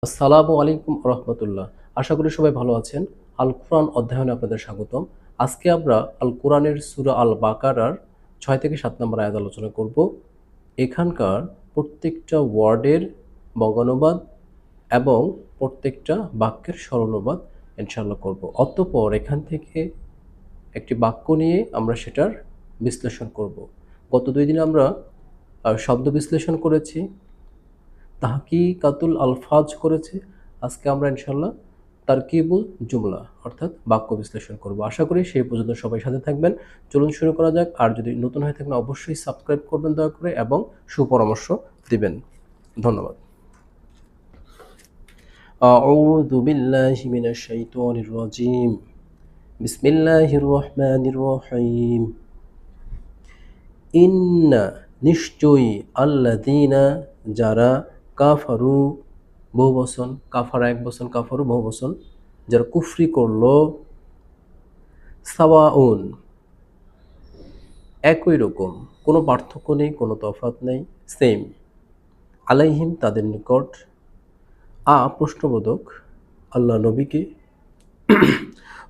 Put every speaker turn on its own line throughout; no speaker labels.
আসসালামু আলাইকুম রহমতুল্লাহ। আশা করি সবাই ভালো আছেন। আল কোরআন অধ্যয়নে আপনাদের স্বাগতম। আজকে আমরা আল কোরআনের সূরা আল বাকারার ৬ থেকে ৭ নম্বর আয়াত আলোচনা করব। এখানকার প্রত্যেকটা ওয়ার্ডের বঙ্গানুবাদ এবং প্রত্যেকটা বাক্যের সরলানুবাদ ইনশাআল্লাহ করব। অতঃপর এখান থেকে একটি বাক্য নিয়ে আমরা সেটার বিশ্লেষণ করব। গত ২ দিনে আমরা শব্দ বিশ্লেষণ করেছি, তাহকিকাতুল আলফাজ করেছি। আজকে আমরা ইনশাআল্লাহ তারকিবুল জুমলা অর্থাৎ বাক্য বিশ্লেষণ করব। আশা করি সেই পর্যন্ত সবাই সাথে থাকবেন। চলুন শুরু করা যাক। আর যদি নতুন হয়ে থাকেন অবশ্যই সাবস্ক্রাইব করবেন দয়া করে এবং সুপরামর্শ দিবেন। ধন্যবাদ। আউযু বিল্লাহি মিনাশ শাইতানির রাজিম। বিসমিল্লাহির রহমানির রহিম। ইন্না নিশ্চয়ই আল্লাযীনা যারা কাফারু বহু বচন, কাফারা এক বচন, কাফারু বহু বচন, যারা কুফরি করলো, সাওয়াউন একই রকম, কোনো পার্থক্য নেই, কোনো তফাৎ নেই, সেম, আলাইহিম তাদের নিকট, প্রশ্নবোধক, আল্লাহ নবীকে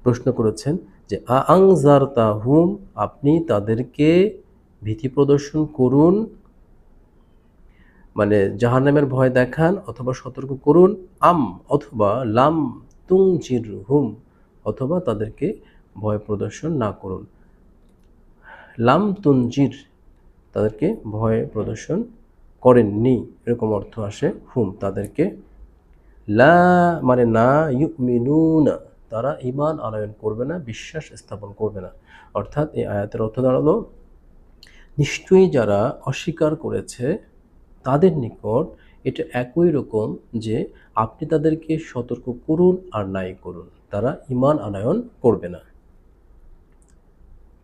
প্রশ্ন করেছেন যে আনজারতাহুম আপনি তাদেরকে ভীতি প্রদর্শন করুন, মানে জাহান্নামের ভয় দেখান অথবা সতর্ক করুন, অথবা লাম তুনজিরহুম অথবা তাদেরকে ভয় প্রদর্শন না করুন। লাম তুনজির তাদেরকে ভয় প্রদর্শন করেননি এরকম অর্থ আসে। হুম তাদেরকে, লা মানে না, ইউমিনুনা তারা ঈমান আনয়ন করবে না, বিশ্বাস স্থাপন করবে না। অর্থাৎ এই আয়াতের অর্থ দাঁড়ালো নিশ্চয়ই যারা অস্বীকার করেছে তাদের নিকট এটা একই রকম যে আপনি তাদেরকে সতর্ক করুন আর নাই করুন, তারা ঈমান আনয়ন করবে না।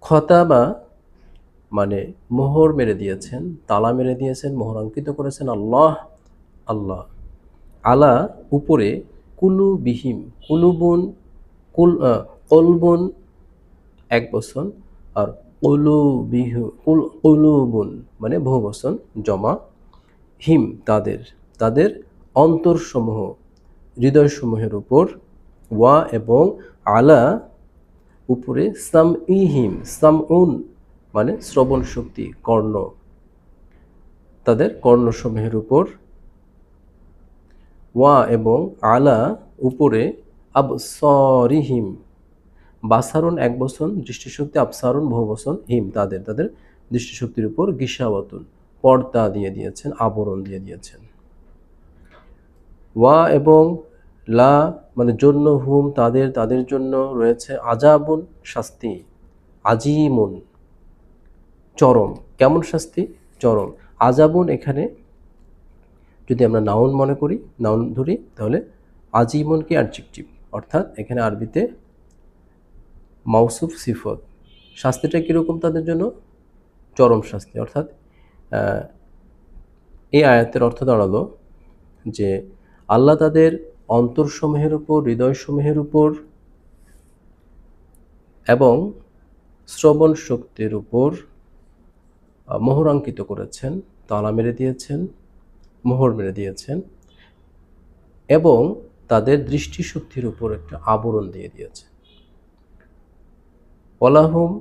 খতাবা মানে মোহর মেরে দিয়েছেন, তালা মেরে দিয়েছেন, মোহর অঙ্কিত করেছেন আল্লাহ আল্লাহ আলা উপরে, কুলু বিহিম কুলুবুন কলবুন এক বচন, আর কুলুবুন মানে বহু বচন জমা, হিম তাদের, তাদের অন্তরসমূহ হৃদয়সমূহের উপর, ওয়া এবং আলা উপরে, সামইহিম সামউন মানে শ্রবণ শক্তি কর্ণ, তাদের কর্ণসমূহের উপর, ওয়া এবং আলা উপরে, আবসারিহিম বাসারুন এক বচন দৃষ্টিশক্তি, আবসারুন বহু বচন, হিম তাদের, তাদের দৃষ্টিশক্তির উপর, গিশাওয়াতুন পর্দা দিয়ে দিয়েছেন, আবরণ দিয়ে দিয়েছেন। ওয়া এবং লা মানে জন্য, হুম তাদের, তাদের জন্য রয়েছে আজাবুন শাস্তি, আজিমুন চরম, কেমন শাস্তি? চরম। আজাবুন এখানে যদি আমরা নাউন মনে করি, নাউন ধরি, তাহলে আজিমুন কি অ্যাডজেক্টিভ, অর্থাৎ এখানে আরবিতে মাউসুফ সিফত। শাস্তিটা কীরকম তাদের জন্য? চরম শাস্তি। অর্থাৎ এই আয়াতের অর্থ দাঁড়ালো যে আল্লাহ তাদের অন্তরসমূহের উপর, হৃদয়সমূহের উপর এবং শ্রবণ শক্তির উপর মোহর অঙ্কিত করেছেন, তালা মেরে দিয়েছেন, মোহর মেরে দিয়েছেন এবং তাদের দৃষ্টিশক্তির উপর একটা আবরণ দিয়ে দিয়েছে। ওয়ালাহুম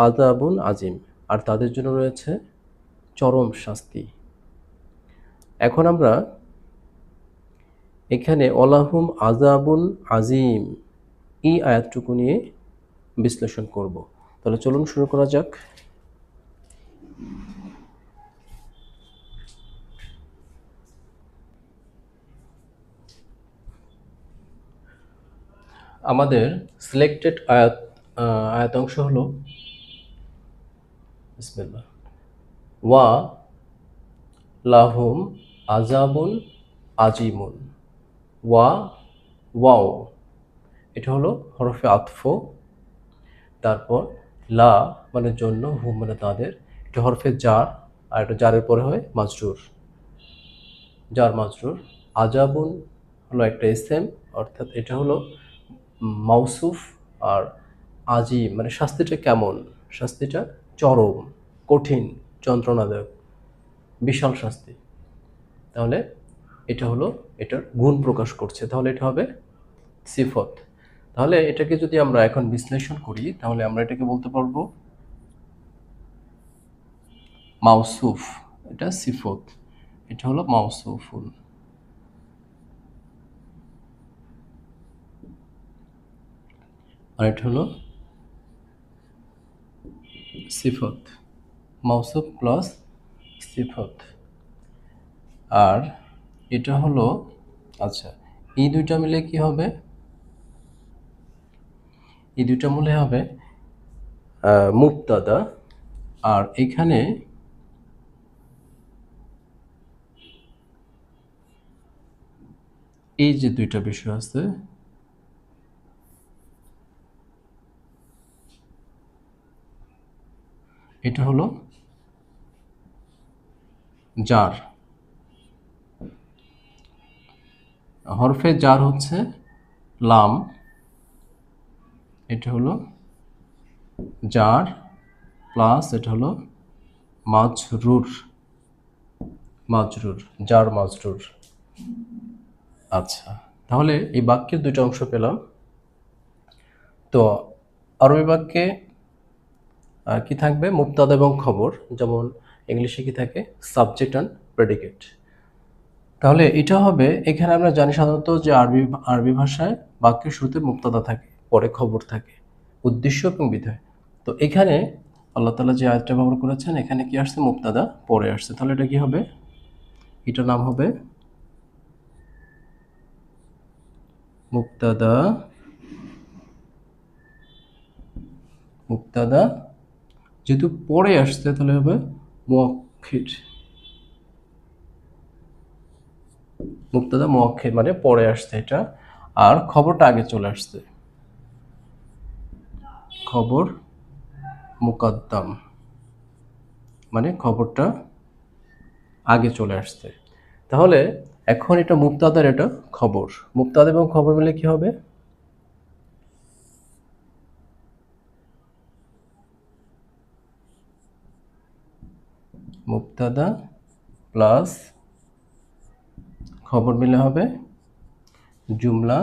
আযাবুন আজিম আর তাদের জন্য রয়েছে চরম শাস্তি। এখন আমরা এখানে ওয়ালাহুম আযাবুন আজিম এই আয়াতটুকু নিয়ে বিশ্লেষণ করব। তাহলে চলুন শুরু করা যাক। আমাদের সিলেক্টেড আয়াতাংশ হলো বিসমিল্লাহ, ওয়া লাহুম আযাবুন আজিমুন, ওয়াও এটা হলো হরফে আতফ, তারপর লা মানে জন্য, হুম মানে তাদের, এটা হরফে জার, আর এটা জারের পরে হয় মাজরুর, জার মাজরুর। আজাবুন হলো একটা ইসম, অর্থাৎ এটা হলো মাউসুফ, আর আজিম মানে শাস্তিটা কেমন? শাস্তিটা চরম, কঠিন, যন্ত্রণাদায়ক, বিশাল শাস্তি। তাহলে এটা হলো এটার গুণ প্রকাশ করছে, তাহলে এটা হবে সিফত। তাহলে এটাকে যদি আমরা এখন বিশ্লেষণ করি তাহলে আমরা এটাকে বলতে পারবো মাউসুফ, এটা সিফত, এটা হলো মাউসুফুন। আর এটা হলো সিফত, মাউসুফ প্লাস সিফত। আর এটা হলো, আচ্ছা, এই দুইটা মিলে কি হবে? এই দুইটা মিলে হবে মুবতাদা। আর এখানে এই যে দুইটা বিষয় আছে, এটা হলো জার, হরফে জার হচ্ছে লাম, এটা হলো জার প্লাস এটা হলো মাজরুর, মাজরুর, জার মাজরুর। আচ্ছা, তাহলে এই বাক্যের দুইটা অংশ পেলাম। তো আরবি বাক্যে কি থাকবে? মুবতাদা এবং খবর, যেমন ইংলিশে কি থাকে? Subject and predicate. তাহলে এটা হবে, এখানে আমরা জানি সাধারণত যে আরবি ভাষায় বাক্যের শুরুতে মুবতাদা থাকে, পরে খবর থাকে, উদ্দেশ্য এবং বিধেয়। তো এখানে আল্লাহ তাআলা যে আয়াতটা ব্যবহার করেছেন, এখানে কি আসছে? মুবতাদা পরে আসছে। তাহলে এটা কি হবে? এটার নাম হবে মুবতাদা, মুবতাদা যেহেতু পরে আসছে তাহলে হবে মুআক্খির, মুবতাদা মুআক্খির মানে পরে আসছে এটা। আর খবরটা আগে চলে আসছে, খবর মুকাদ্দাম মানে খবরটা আগে চলে আসছে। তাহলে এখন এটা মুবতাদার, এটা খবর, মুবতাদা এবং খবর মিলে কি হবে? মুবতাদা প্লাস খবর মিলে হবে জুমলা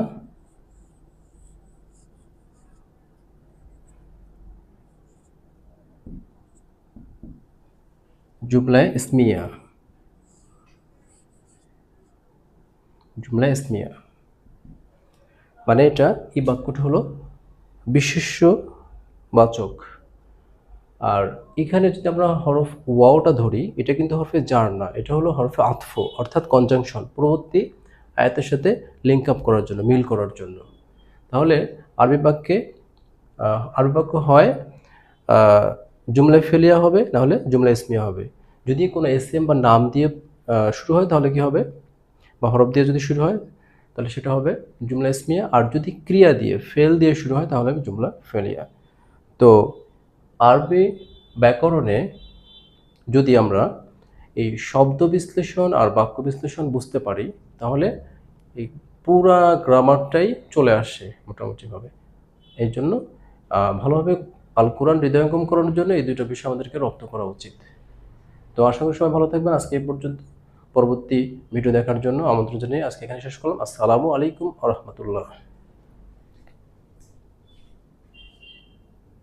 জুমলায় ইসমিয়া, জুমলা ইসমিয়া মানে এটা, এই বাক্যটা হলো বিশেষ্যবাচক। আর এখানে যদি আমরা হরফ ওয়াওটা ধরি, এটা কিন্তু হরফে জার না, এটা হলো হরফে আতফ, অর্থাৎ কনজাংশন, পূর্ববর্তী আয়াতের সাথে লিঙ্ক আপ করার জন্য, মিল করার জন্য। তাহলে আরবি বাক্যে আরবি বাক্য হয় জুমলা ফেলিয়া হবে, নাহলে জুমলা ইসমিয়া হবে। যদি কোনো এসএম বা নাম দিয়ে শুরু হয় তাহলে কি হবে? বা হরফ দিয়ে যদি শুরু হয় তাহলে সেটা হবে জুমলা ইসমিয়া। আর যদি ক্রিয়া দিয়ে, ফেল দিয়ে শুরু হয় তাহলে হবে জুমলা ফেলিয়া। তো আরবি ব্যাকরণে যদি আমরা এই শব্দ বিশ্লেষণ আর বাক্য বিশ্লেষণ বুঝতে পারি তাহলে এই পুরা গ্রামারটাই চলে আসে মোটামুটিভাবে। এই জন্য ভালোভাবে আল কোরআন হৃদয়ঙ্গম করানোর জন্য এই দুটো বিষয় আমাদেরকে রপ্ত করা উচিত। তো আশা করি সবাই ভালো থাকবেন। আজকে এই পর্যন্ত, পরবর্তী ভিডিও দেখার জন্য আমন্ত্রণ জানিয়ে আজকে এখানে শেষ করলাম। আসসালামু আলাইকুম ওয়া রাহমাতুল্লাহ।